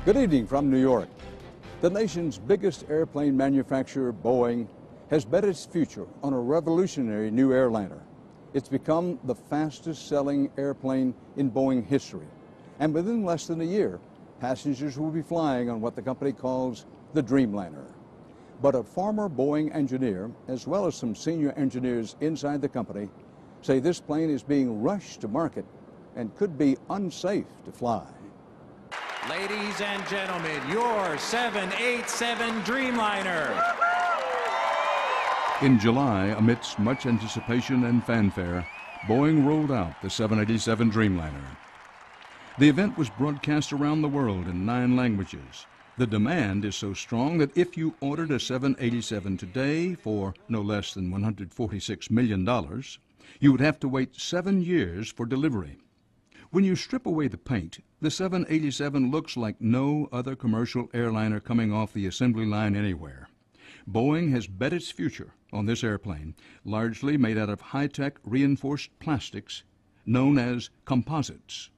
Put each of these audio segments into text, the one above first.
Good evening from New York. The nation's biggest airplane manufacturer, Boeing, has bet its future on a revolutionary new airliner. It's become the fastest selling airplane in Boeing history. And within less than a year, passengers will be flying on what the company calls the Dreamliner. But a former Boeing engineer, as well as some senior engineers inside the company, say this plane is being rushed to market and could be unsafe to fly. Ladies and gentlemen, your 787 Dreamliner. In July, amidst much anticipation and fanfare, Boeing rolled out the 787 Dreamliner. The event was broadcast around the world in 9 languages. The demand is so strong that if you ordered a 787 today for no less than $146 million, you would have to wait 7 years for delivery. When you strip away the paint, the 787 looks like no other commercial airliner coming off the assembly line anywhere. Boeing has bet its future on this airplane, largely made out of high-tech reinforced plastics known as composites.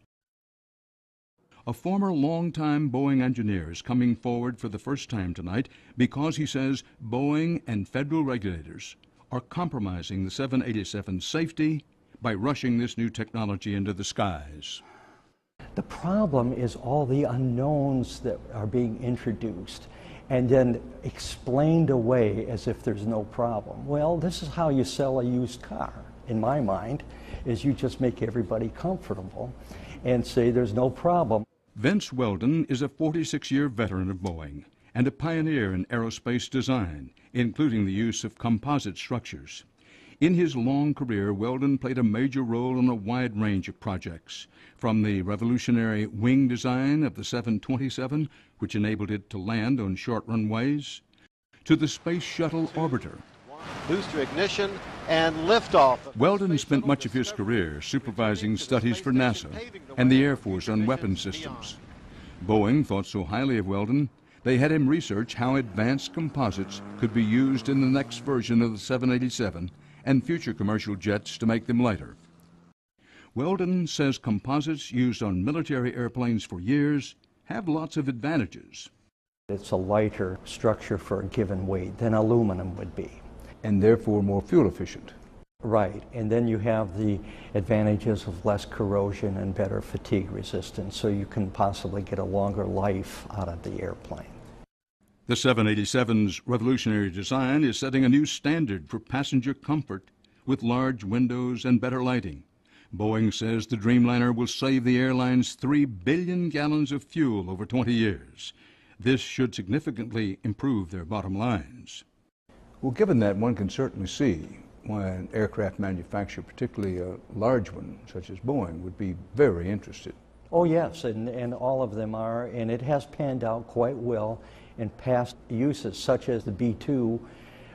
A former longtime Boeing engineer is coming forward for the first time tonight because he says Boeing and federal regulators are compromising the 787's safety by rushing this new technology into the skies. The problem is all the unknowns that are being introduced and then explained away as if there's no problem. Well, this is how you sell a used car, in my mind, is you just make everybody comfortable and say there's no problem. Vince Weldon is a 46-year veteran of Boeing and a pioneer in aerospace design, including the use of composite structures. In his long career, Weldon played a major role in a wide range of projects, from the revolutionary wing design of the 727, which enabled it to land on short runways, to the Space Shuttle Orbiter. Booster ignition and liftoff. Weldon spent much of his career supervising studies for NASA and the Air Force on weapons systems. Boeing thought so highly of Weldon, they had him research how advanced composites could be used in the next version of the 787 and future commercial jets to make them lighter. Weldon says composites used on military airplanes for years have lots of advantages. It's a lighter structure for a given weight than aluminum would be. And therefore more fuel efficient. Right, and then you have the advantages of less corrosion and better fatigue resistance, so you can possibly get a longer life out of the airplane. The 787's revolutionary design is setting a new standard for passenger comfort with large windows and better lighting. Boeing says the Dreamliner will save the airlines 3 billion gallons of fuel over 20 years. This should significantly improve their bottom lines. Well, given that, one can certainly see why an aircraft manufacturer, particularly a large one such as Boeing, would be very interested. Oh yes, and all of them are, and it has panned out quite well in past uses, such as the B-2,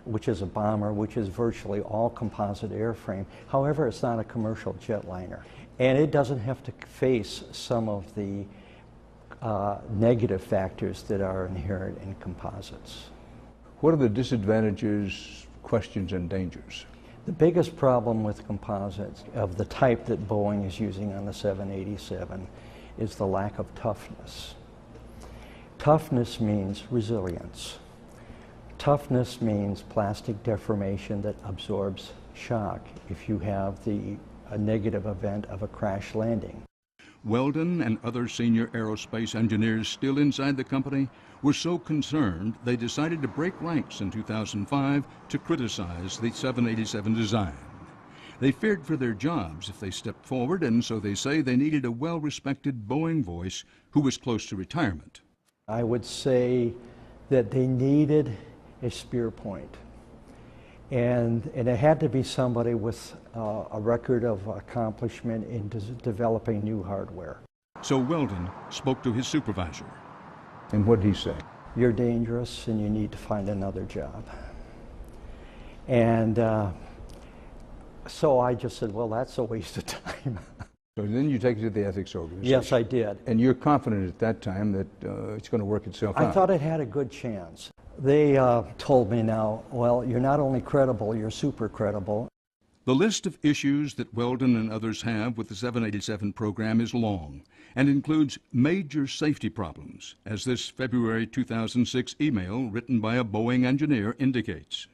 which is a bomber, which is virtually all composite airframe. However, it's not a commercial jetliner, and it doesn't have to face some of the negative factors that are inherent in composites. What are the disadvantages, questions, and dangers? The biggest problem with composites of the type that Boeing is using on the 787 is the lack of toughness. Toughness means resilience. Toughness means plastic deformation that absorbs shock if you have a negative event of a crash landing. Weldon and other senior aerospace engineers still inside the company were so concerned they decided to break ranks in 2005 to criticize the 787 design. They feared for their jobs if they stepped forward, and so they say they needed a well-respected Boeing voice who was close to retirement. I would say that they needed a spear point. And it had to be somebody with a record of accomplishment in developing new hardware. So Weldon spoke to his supervisor. And what did he say? You're dangerous and you need to find another job. And so I just said, well, that's a waste of time. So then you take it to the ethics organization. Yes, I did. And you're confident at that time that it's going to work itself out? I thought it had a good chance. They told me now, well, you're not only credible, you're super credible. The list of issues that Weldon and others have with the 787 program is long and includes major safety problems, as this February 2006 email written by a Boeing engineer indicates.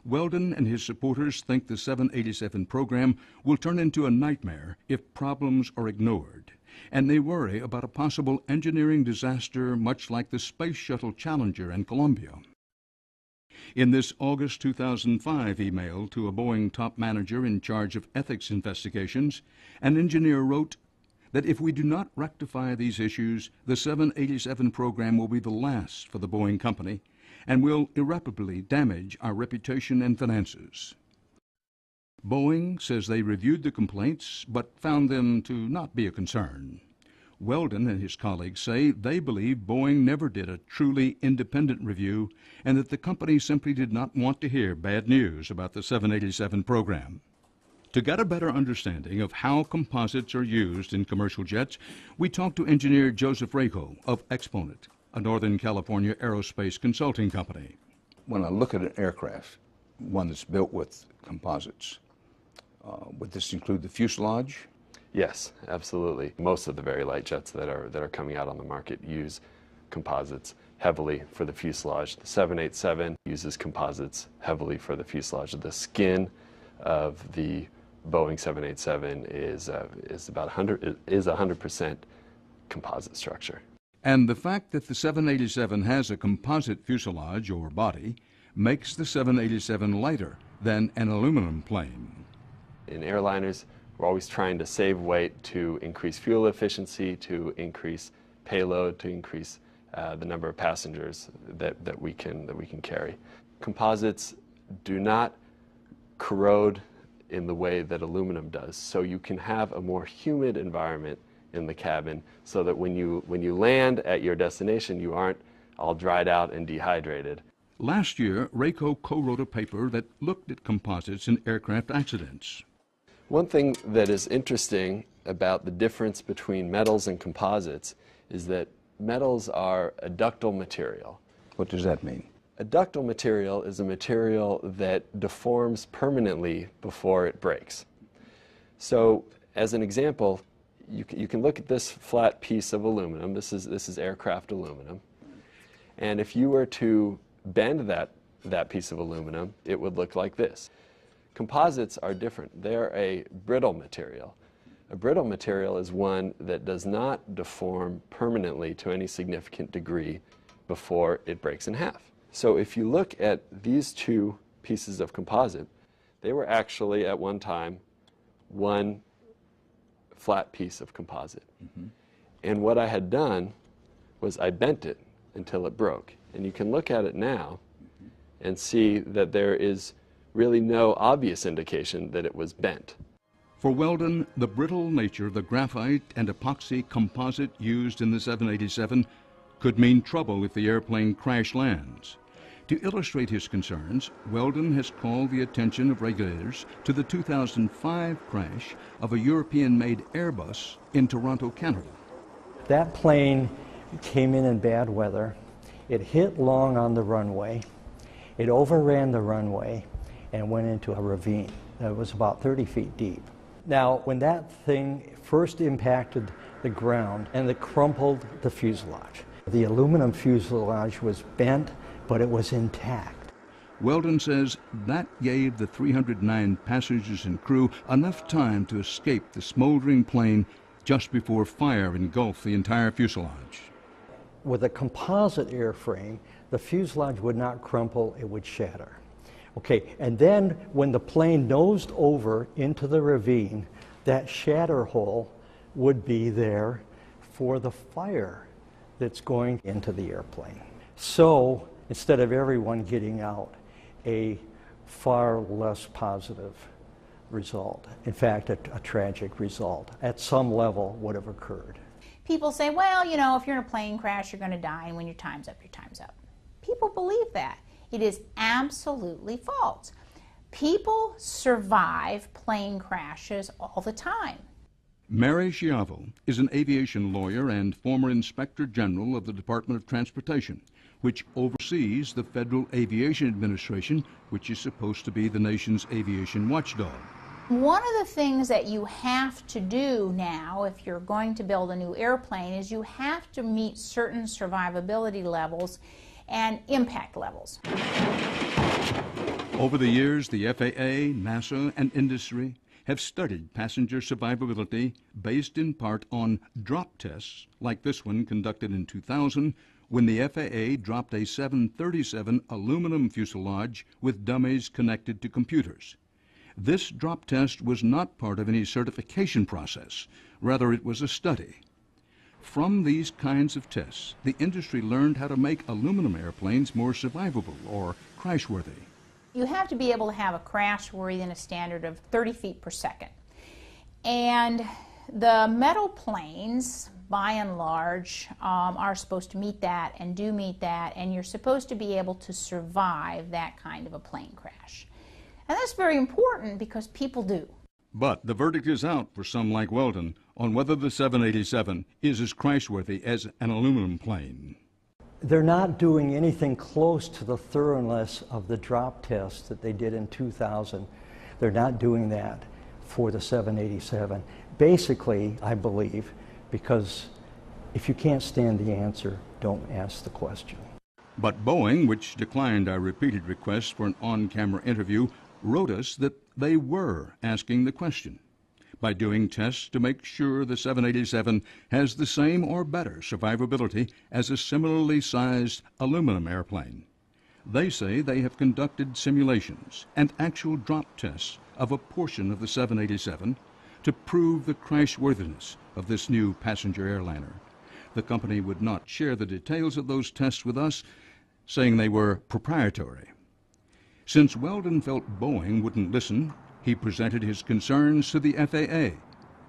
Weldon and his supporters think the 787 program will turn into a nightmare if problems are ignored, and they worry about a possible engineering disaster much like the Space Shuttle Challenger and Columbia. In this August 2005 email to a Boeing top manager in charge of ethics investigations, an engineer wrote that if we do not rectify these issues, the 787 program will be the last for the Boeing company and will irreparably damage our reputation and finances. Boeing says they reviewed the complaints but found them to not be a concern. Weldon and his colleagues say they believe Boeing never did a truly independent review and that the company simply did not want to hear bad news about the 787 program. To get a better understanding of how composites are used in commercial jets, we talked to engineer Joseph Rako of Exponent, a Northern California aerospace consulting company. When I look at an aircraft, one that's built with composites, would this include the fuselage? Yes, absolutely. Most of the very light jets that are coming out on the market use composites heavily for the fuselage. The 787 uses composites heavily for the fuselage. The skin of the Boeing 787 is about 100% composite structure. And the fact that the 787 has a composite fuselage or body makes the 787 lighter than an aluminum plane. In airliners, we're always trying to save weight to increase fuel efficiency, to increase payload, to increase the number of passengers that we can carry. Composites do not corrode in the way that aluminum does, so you can have a more humid environment in the cabin so that when you land at your destination, you aren't all dried out and dehydrated. Last year, Rako co-wrote a paper that looked at composites in aircraft accidents. One thing that is interesting about the difference between metals and composites is that metals are a ductile material. What does that mean? A ductile material is a material that deforms permanently before it breaks. So, as an example, you can look at this flat piece of aluminum. This is aircraft aluminum. And if you were to bend that piece of aluminum, it would look like this. Composites are different. They're a brittle material. A brittle material is one that does not deform permanently to any significant degree before it breaks in half. So if you look at these two pieces of composite, they were actually at one time one flat piece of composite. Mm-hmm. And what I had done was I bent it until it broke. And you can look at it now and see that there is really no obvious indication that it was bent. For Weldon, the brittle nature of the graphite and epoxy composite used in the 787 could mean trouble if the airplane crash lands. To illustrate his concerns, Weldon has called the attention of regulators to the 2005 crash of a European-made Airbus in Toronto, Canada. That plane came in bad weather. It hit long on the runway. It overran the runway and went into a ravine that was about 30 feet deep. Now, when that thing first impacted the ground and it crumpled the fuselage, the aluminum fuselage was bent, but it was intact. Weldon says that gave the 309 passengers and crew enough time to escape the smoldering plane just before fire engulfed the entire fuselage. With a composite airframe, the fuselage would not crumple, it would shatter. Okay, and then when the plane nosed over into the ravine, that shatter hole would be there for the fire that's going into the airplane. So instead of everyone getting out, a far less positive result, in fact, a tragic result, at some level would have occurred. People say, well, you know, if you're in a plane crash, you're going to die, and when your time's up, your time's up. People believe that. It is absolutely false. People survive plane crashes all the time. Mary Schiavo is an aviation lawyer and former Inspector General of the Department of Transportation, which oversees the Federal Aviation Administration, which is supposed to be the nation's aviation watchdog. One of the things that you have to do now, if you're going to build a new airplane, is you have to meet certain survivability levels and impact levels. Over the years, the FAA, NASA, and industry have studied passenger survivability based in part on drop tests like this one conducted in 2000 when the FAA dropped a 737 aluminum fuselage with dummies connected to computers. This drop test was not part of any certification process. Rather, it was a study. From these kinds of tests, the industry learned how to make aluminum airplanes more survivable or crash-worthy. You have to be able to have a crash-worthiness standard of 30 feet per second. And the metal planes, by and large, are supposed to meet that and do meet that, and you're supposed to be able to survive that kind of a plane crash. And that's very important because people do. But the verdict is out for some like Weldon on whether the 787 is as crash-worthy as an aluminum plane. They're not doing anything close to the thoroughness of the drop test that they did in 2000. They're not doing that for the 787. Basically, I believe, because if you can't stand the answer, don't ask the question. But Boeing, which declined our repeated requests for an on-camera interview, wrote us that they were asking the question by doing tests to make sure the 787 has the same or better survivability as a similarly sized aluminum airplane. They say they have conducted simulations and actual drop tests of a portion of the 787 to prove the crashworthiness of this new passenger airliner. The company would not share the details of those tests with us, saying they were proprietary. Since Weldon felt Boeing wouldn't listen, he presented his concerns to the FAA,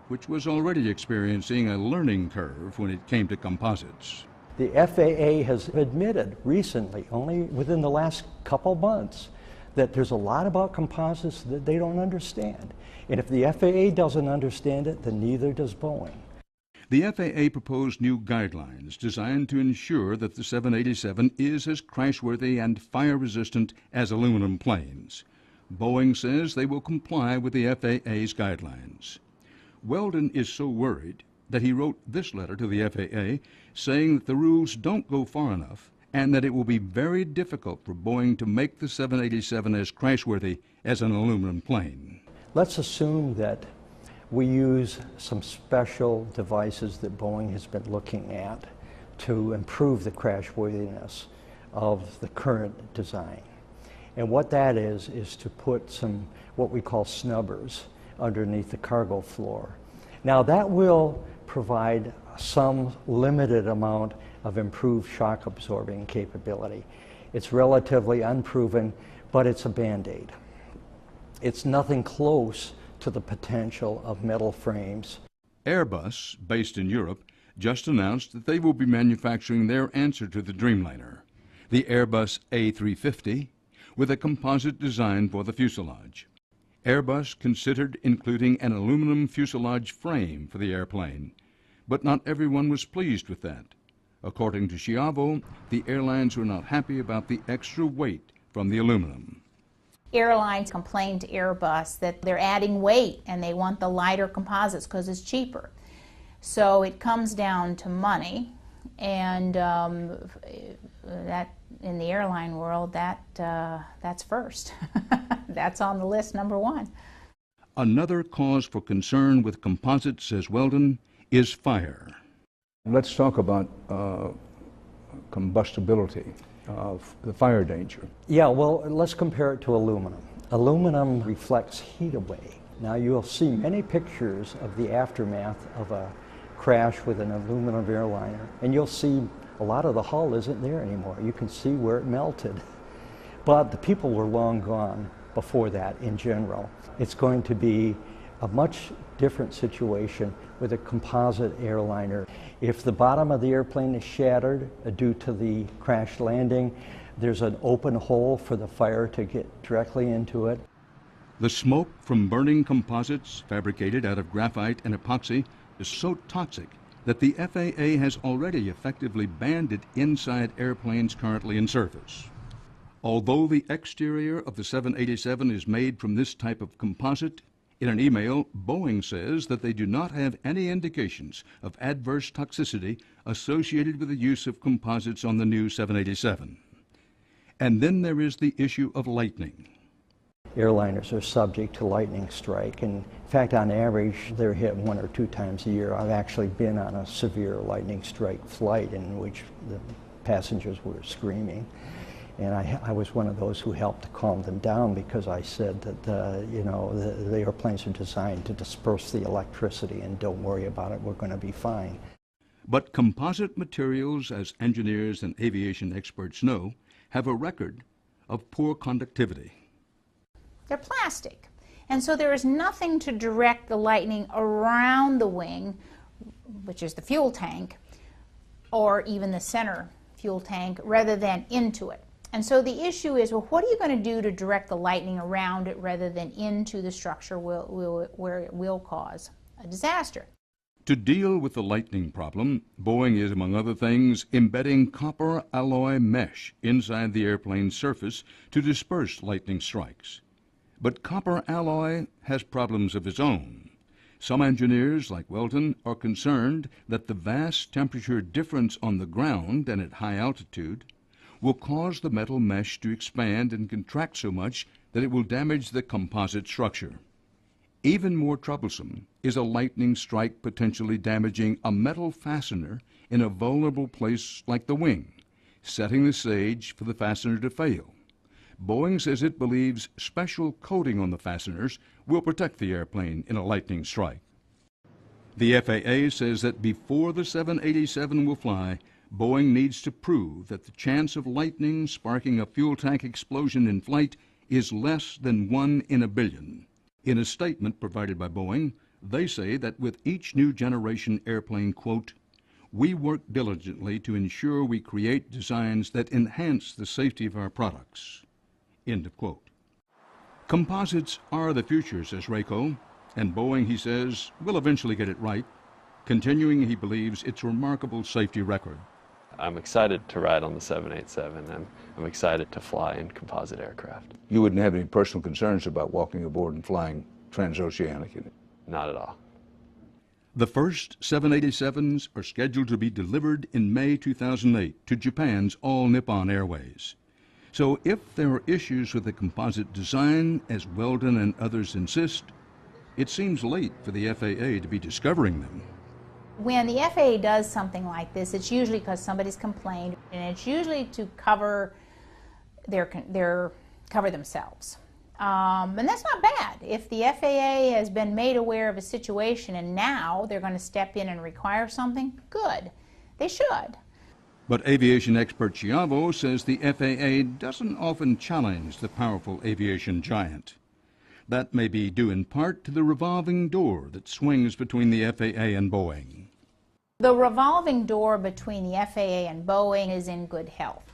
which was already experiencing a learning curve when it came to composites. The FAA has admitted recently, only within the last couple months, that there's a lot about composites that they don't understand. And if the FAA doesn't understand it, then neither does Boeing. The FAA proposed new guidelines designed to ensure that the 787 is as crashworthy and fire-resistant as aluminum planes. Boeing says they will comply with the FAA's guidelines. Weldon is so worried that he wrote this letter to the FAA saying that the rules don't go far enough and that it will be very difficult for Boeing to make the 787 as crashworthy as an aluminum plane. Let's assume that we use some special devices that Boeing has been looking at to improve the crashworthiness of the current design. And what that is to put some what we call snubbers underneath the cargo floor. Now that will provide some limited amount of improved shock absorbing capability. It's relatively unproven, but it's a Band-Aid. It's nothing close to the potential of metal frames. Airbus, based in Europe, just announced that they will be manufacturing their answer to the Dreamliner, the Airbus A350, with a composite design for the fuselage. Airbus considered including an aluminum fuselage frame for the airplane, but not everyone was pleased with that. According to Schiavo, the airlines were not happy about the extra weight from the aluminum. Airlines complain to Airbus that they're adding weight and they want the lighter composites because it's cheaper. So it comes down to money, and that in the airline world, that's first. That's on the list, number one. Another cause for concern with composites, says Weldon, is fire. Let's talk about combustibility, the fire danger. Yeah, well, let's compare it to aluminum. Aluminum reflects heat away. Now you'll see many pictures of the aftermath of a crash with an aluminum airliner, and you'll see a lot of the hull isn't there anymore. You can see where it melted. But the people were long gone before that in general. It's going to be a much different situation with a composite airliner. If the bottom of the airplane is shattered due to the crash landing, there's an open hole for the fire to get directly into it. The smoke from burning composites fabricated out of graphite and epoxy is so toxic that the FAA has already effectively banned it inside airplanes currently in service. Although the exterior of the 787 is made from this type of composite, in an email, Boeing says that they do not have any indications of adverse toxicity associated with the use of composites on the new 787. And then there is the issue of lightning. Airliners are subject to lightning strike, and in fact, on average, they're hit 1 or 2 times a year. I've actually been on a severe lightning strike flight in which the passengers were screaming. And I was one of those who helped to calm them down, because I said that the airplanes are designed to disperse the electricity, and don't worry about it, we're going to be fine. But composite materials, as engineers and aviation experts know, have a record of poor conductivity. They're plastic, and so there is nothing to direct the lightning around the wing, which is the fuel tank, or even the center fuel tank, rather than into it. And so the issue is, well, what are you going to do to direct the lightning around it rather than into the structure where it will cause a disaster? To deal with the lightning problem, Boeing is, among other things, embedding copper alloy mesh inside the airplane's surface to disperse lightning strikes. But copper alloy has problems of its own. Some engineers, like Weldon, are concerned that the vast temperature difference on the ground and at high altitude will cause the metal mesh to expand and contract so much that it will damage the composite structure. Even more troublesome is a lightning strike potentially damaging a metal fastener in a vulnerable place like the wing, setting the stage for the fastener to fail. Boeing says it believes special coating on the fasteners will protect the airplane in a lightning strike. The FAA says that before the 787 will fly, Boeing needs to prove that the chance of lightning sparking a fuel tank explosion in flight is less than 1 in a billion. In a statement provided by Boeing, they say that with each new generation airplane, quote, "We work diligently to ensure we create designs that enhance the safety of our products," end of quote. Composites are the future, says Rayco, and Boeing, he says, will eventually get it right, continuing, he believes, its remarkable safety record. I'm excited to ride on the 787, and I'm excited to fly in composite aircraft. You wouldn't have any personal concerns about walking aboard and flying transoceanic in it? Not at all. The first 787s are scheduled to be delivered in May 2008 to Japan's All Nippon Airways. So if there are issues with the composite design, as Weldon and others insist, it seems late for the FAA to be discovering them. When the FAA does something like this, it's usually because somebody's complained, and it's usually to cover cover themselves. And that's not bad. If the FAA has been made aware of a situation and now they're going to step in and require something, good. They should. But aviation expert Chiavo says the FAA doesn't often challenge the powerful aviation giant. That may be due in part to the revolving door that swings between the FAA and Boeing. The revolving door between the FAA and Boeing is in good health.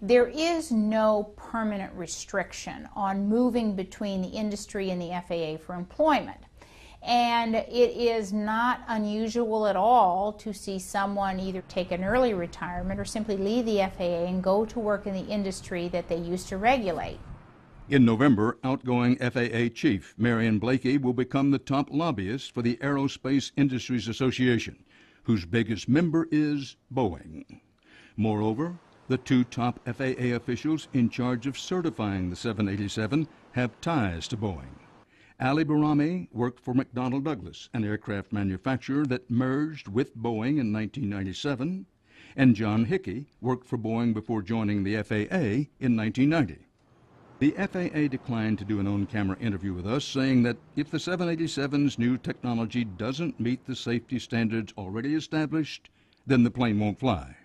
There is no permanent restriction on moving between the industry and the FAA for employment. And it is not unusual at all to see someone either take an early retirement or simply leave the FAA and go to work in the industry that they used to regulate. In November, outgoing FAA Chief Marion Blakey will become the top lobbyist for the Aerospace Industries Association, whose biggest member is Boeing. Moreover, the 2 top FAA officials in charge of certifying the 787 have ties to Boeing. Ali Barami worked for McDonnell Douglas, an aircraft manufacturer that merged with Boeing in 1997, and John Hickey worked for Boeing before joining the FAA in 1990. The FAA declined to do an on-camera interview with us, saying that if the 787's new technology doesn't meet the safety standards already established, then the plane won't fly.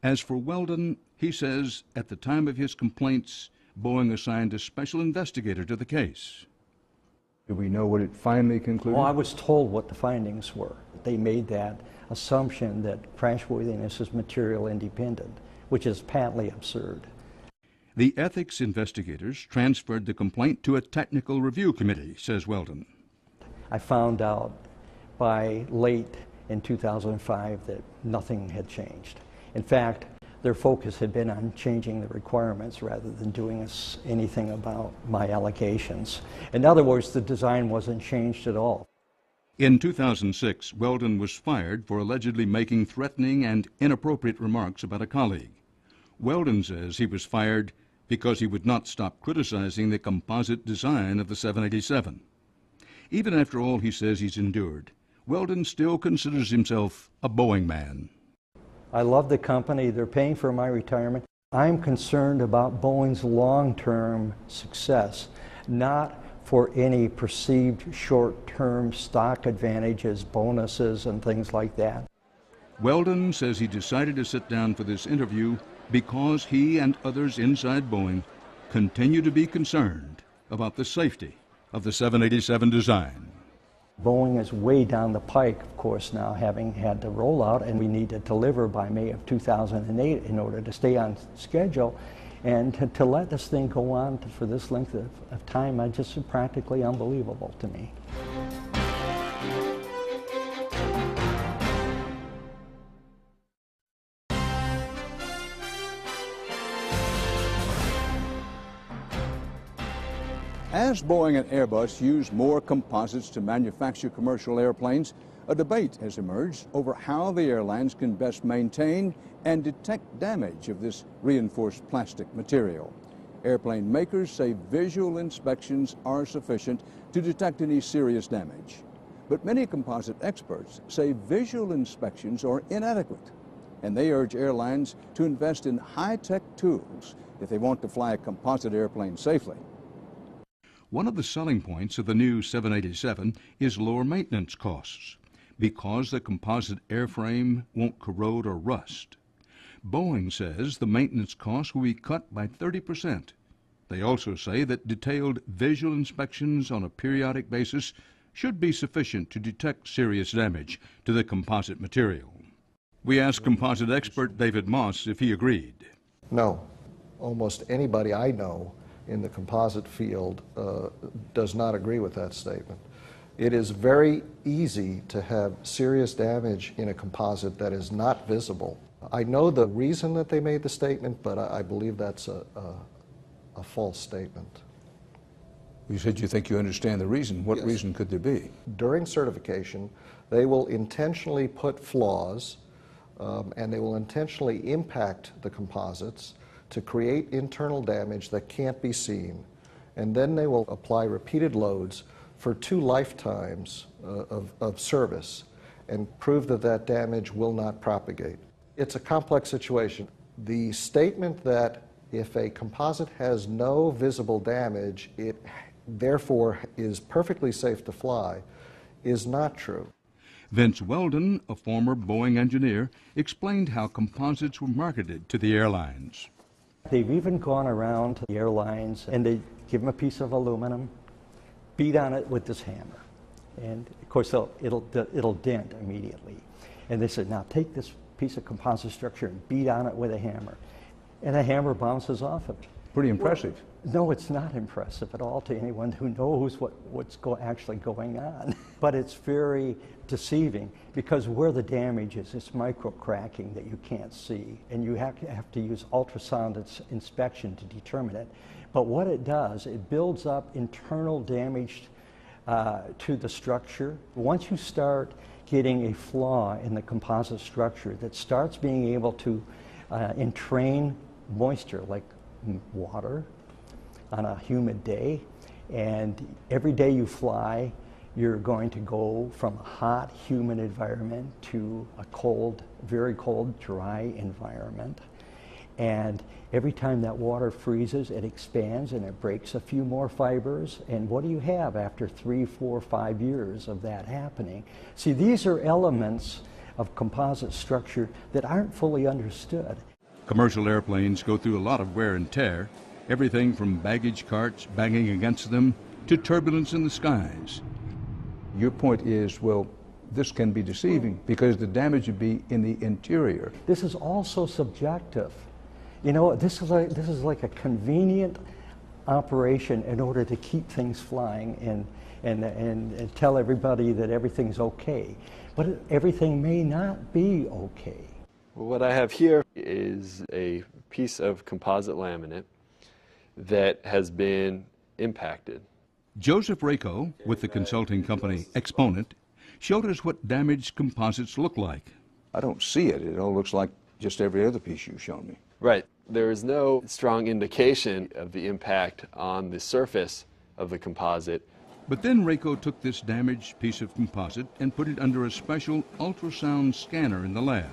As for Weldon, he says at the time of his complaints, Boeing assigned a special investigator to the case. Do we know what it finally concluded? Well, I was told what the findings were. They made that assumption that crashworthiness is material independent, which is patently absurd. The ethics investigators transferred the complaint to a technical review committee, says Weldon. I found out by late in 2005 that nothing had changed. In fact, their focus had been on changing the requirements rather than doing anything about my allegations. In other words, the design wasn't changed at all. In 2006, Weldon was fired for allegedly making threatening and inappropriate remarks about a colleague. Weldon says he was fired because he would not stop criticizing the composite design of the 787. Even after all he says he's endured, Weldon still considers himself a Boeing man. I love the company. They're paying for my retirement. I'm concerned about Boeing's long-term success, not for any perceived short-term stock advantages, bonuses, and things like that. Weldon says he decided to sit down for this interview because he and others inside Boeing continue to be concerned about the safety of the 787 design. Boeing is way down the pike, of course, now having had the rollout, and we need to deliver by May of 2008 in order to stay on schedule. And to let this thing go on for this length of time, it's just practically unbelievable to me. As Boeing and Airbus use more composites to manufacture commercial airplanes, a debate has emerged over how the airlines can best maintain and detect damage of this reinforced plastic material. Airplane makers say visual inspections are sufficient to detect any serious damage. But many composite experts say visual inspections are inadequate, and they urge airlines to invest in high-tech tools if they want to fly a composite airplane safely. One of the selling points of the new 787 is lower maintenance costs because the composite airframe won't corrode or rust. Boeing says the maintenance costs will be cut by 30%. They also say that detailed visual inspections on a periodic basis should be sufficient to detect serious damage to the composite material. We asked composite expert David Moss if he agreed. No. Almost anybody I know in the composite field does not agree with that statement. It is very easy to have serious damage in a composite that is not visible. I know the reason that they made the statement, but I believe that's a false statement. You said you think you understand the reason. What reason could there be? During certification, they will intentionally put flaws and they will intentionally impact the composites to create internal damage that can't be seen. And then they will apply repeated loads for 2 lifetimes of service and prove that that damage will not propagate. It's a complex situation. The statement that if a composite has no visible damage, it therefore is perfectly safe to fly, is not true. Vince Weldon, a former Boeing engineer, explained how composites were marketed to the airlines. They've even gone around to the airlines and they give them a piece of aluminum, beat on it with this hammer. And of course it'll dent immediately. And they said, now take this piece of composite structure and beat on it with a hammer. And the hammer bounces off of it. Pretty impressive. No, it's not impressive at all to anyone who knows what's actually going on. But it's very deceiving because where the damage is, it's micro cracking that you can't see, and you have to use ultrasound inspection to determine it. But what it does, it builds up internal damage to the structure. Once you start getting a flaw in the composite structure that starts being able to entrain moisture like water on a humid day, and every day you fly, you're going to go from a hot, humid environment to a cold, very cold, dry environment. And every time that water freezes, it expands and it breaks a few more fibers. And what do you have after 3, 4, 5 years of that happening? See, these are elements of composite structure that aren't fully understood. Commercial airplanes go through a lot of wear and tear, everything from baggage carts banging against them to turbulence in the skies. Your point is, well, this can be deceiving because the damage would be in the interior. This is also subjective. You know, this is like a convenient operation in order to keep things flying and tell everybody that everything's okay. But everything may not be okay. Well, what I have here is a piece of composite laminate that has been impacted. Joseph Rako, with the consulting company Exponent, showed us what damaged composites look like. I don't see it. It all looks like just every other piece you've shown me. Right. There is no strong indication of the impact on the surface of the composite. But then Rako took this damaged piece of composite and put it under a special ultrasound scanner in the lab.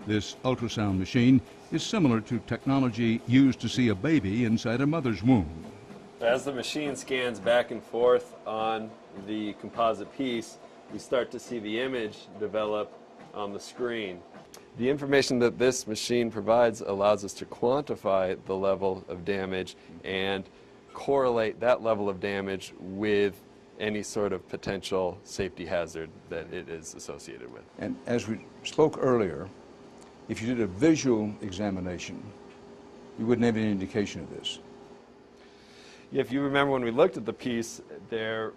This ultrasound machine is similar to technology used to see a baby inside a mother's womb. As the machine scans back and forth on the composite piece, we start to see the image develop on the screen. The information that this machine provides allows us to quantify the level of damage and correlate that level of damage with any sort of potential safety hazard that it is associated with. And as we spoke earlier, if you did a visual examination, you wouldn't have any indication of this. If you remember when we looked at the piece, there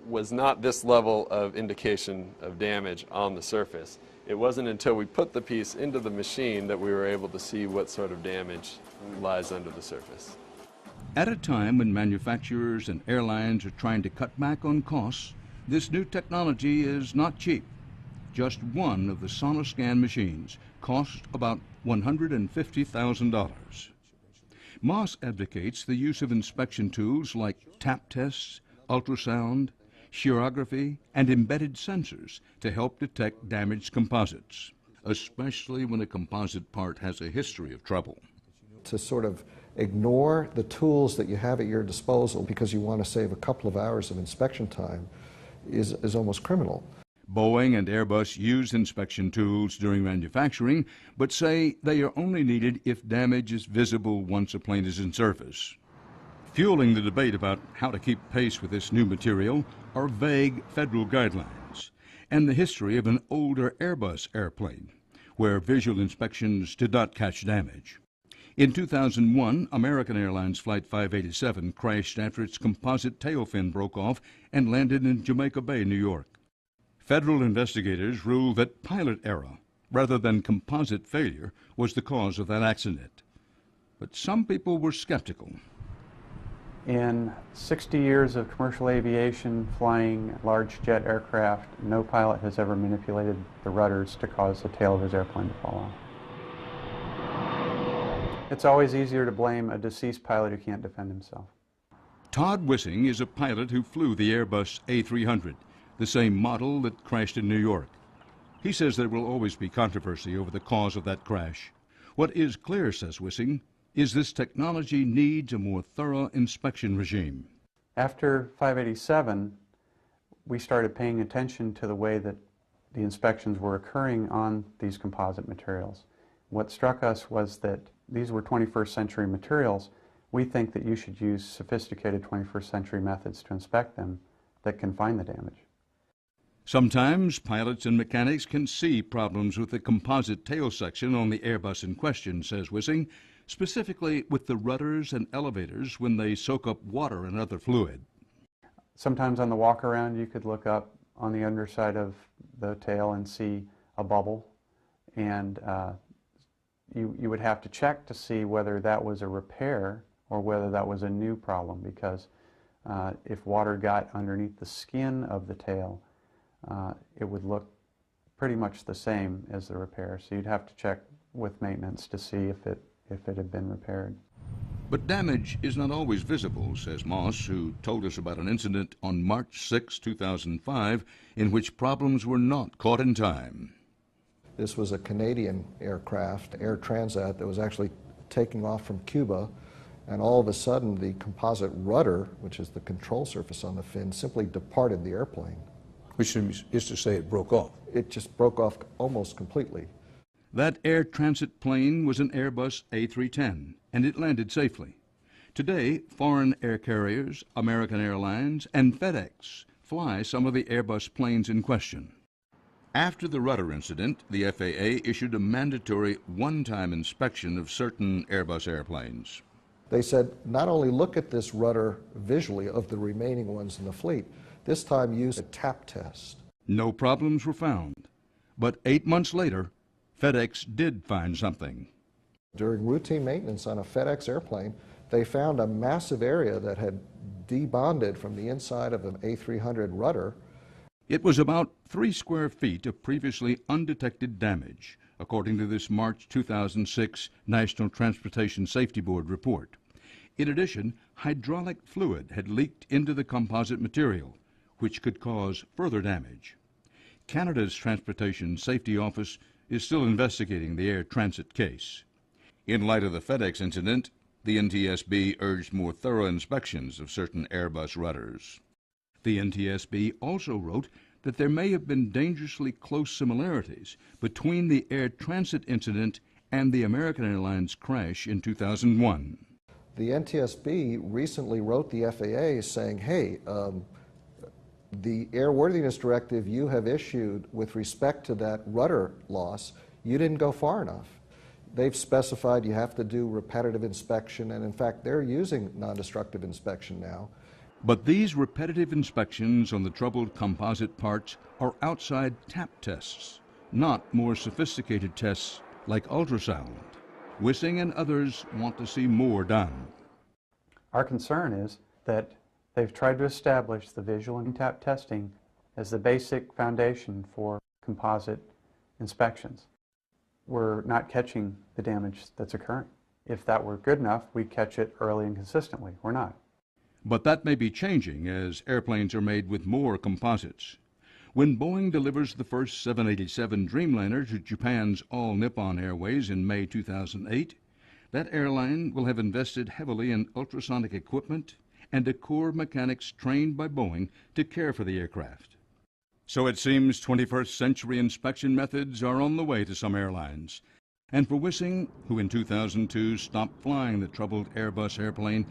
was not this level of indication of damage on the surface. It wasn't until we put the piece into the machine that we were able to see what sort of damage lies under the surface. At a time when manufacturers and airlines are trying to cut back on costs, this new technology is not cheap. Just one of the Sonoscan machines costs about $150,000. Moss advocates the use of inspection tools like tap tests, ultrasound, shearography, and embedded sensors to help detect damaged composites, especially when a composite part has a history of trouble. To sort of ignore the tools that you have at your disposal because you want to save a couple of hours of inspection time is almost criminal. Boeing and Airbus use inspection tools during manufacturing, but say they are only needed if damage is visible once a plane is in service. Fueling the debate about how to keep pace with this new material are vague federal guidelines and the history of an older Airbus airplane, where visual inspections did not catch damage. In 2001, American Airlines Flight 587 crashed after its composite tail fin broke off and landed in Jamaica Bay, New York. Federal investigators ruled that pilot error, rather than composite failure, was the cause of that accident. But some people were skeptical. In 60 years of commercial aviation flying large jet aircraft, no pilot has ever manipulated the rudders to cause the tail of his airplane to fall off. It's always easier to blame a deceased pilot who can't defend himself. Todd Wissing is a pilot who flew the Airbus A300, the same model that crashed in New York. He says there will always be controversy over the cause of that crash. What is clear, says Wissing, is this technology needs a more thorough inspection regime. After 587, we started paying attention to the way that the inspections were occurring on these composite materials. What struck us was that these were 21st century materials. We think that you should use sophisticated 21st century methods to inspect them that can find the damage. Sometimes pilots and mechanics can see problems with the composite tail section on the Airbus in question, says Wissing, specifically with the rudders and elevators when they soak up water and other fluid. Sometimes on the walk around you could look up on the underside of the tail and see a bubble, and you would have to check to see whether that was a repair or whether that was a new problem, because if water got underneath the skin of the tail, it would look pretty much the same as the repair. So you'd have to check with maintenance to see if it had been repaired. But damage is not always visible, says Moss, who told us about an incident on March 6, 2005, in which problems were not caught in time. This was a Canadian aircraft, Air Transat, that was actually taking off from Cuba, and all of a sudden the composite rudder, which is the control surface on the fin, simply departed the airplane. Which is to say it broke off. It just broke off almost completely. That Air Transit plane was an Airbus A310, and it landed safely. Today, foreign air carriers, American Airlines, and FedEx fly some of the Airbus planes in question. After the rudder incident, the FAA issued a mandatory one-time inspection of certain Airbus airplanes. They said, not only look at this rudder visually of the remaining ones in the fleet, this time use a tap test. No problems were found. But 8 months later, FedEx did find something. During routine maintenance on a FedEx airplane, they found a massive area that had debonded from the inside of an A300 rudder. It was about 3 square feet of previously undetected damage, according to this March 2006 National Transportation Safety Board report. In addition, hydraulic fluid had leaked into the composite material, which could cause further damage. Canada's Transportation Safety Office is still investigating the air transit case. In light of the FedEx incident, the NTSB urged more thorough inspections of certain Airbus rudders. The NTSB also wrote that there may have been dangerously close similarities between the air transit incident and the American Airlines crash in 2001. The NTSB recently wrote the FAA saying, hey, the airworthiness directive you have issued with respect to that rudder loss, you didn't go far enough. They've specified you have to do repetitive inspection, and in fact, they're using non-destructive inspection now. But these repetitive inspections on the troubled composite parts are outside tap tests, not more sophisticated tests like ultrasound. Wissing and others want to see more done. Our concern is that they've tried to establish the visual and tap testing as the basic foundation for composite inspections. We're not catching the damage that's occurring. If that were good enough, we'd catch it early and consistently. We're not. But that may be changing as airplanes are made with more composites. When Boeing delivers the first 787 Dreamliner to Japan's All Nippon Airways in May 2008, that airline will have invested heavily in ultrasonic equipment and a corps of mechanics trained by Boeing to care for the aircraft. So it seems 21st century inspection methods are on the way to some airlines. And for Wissing, who in 2002 stopped flying the troubled Airbus airplane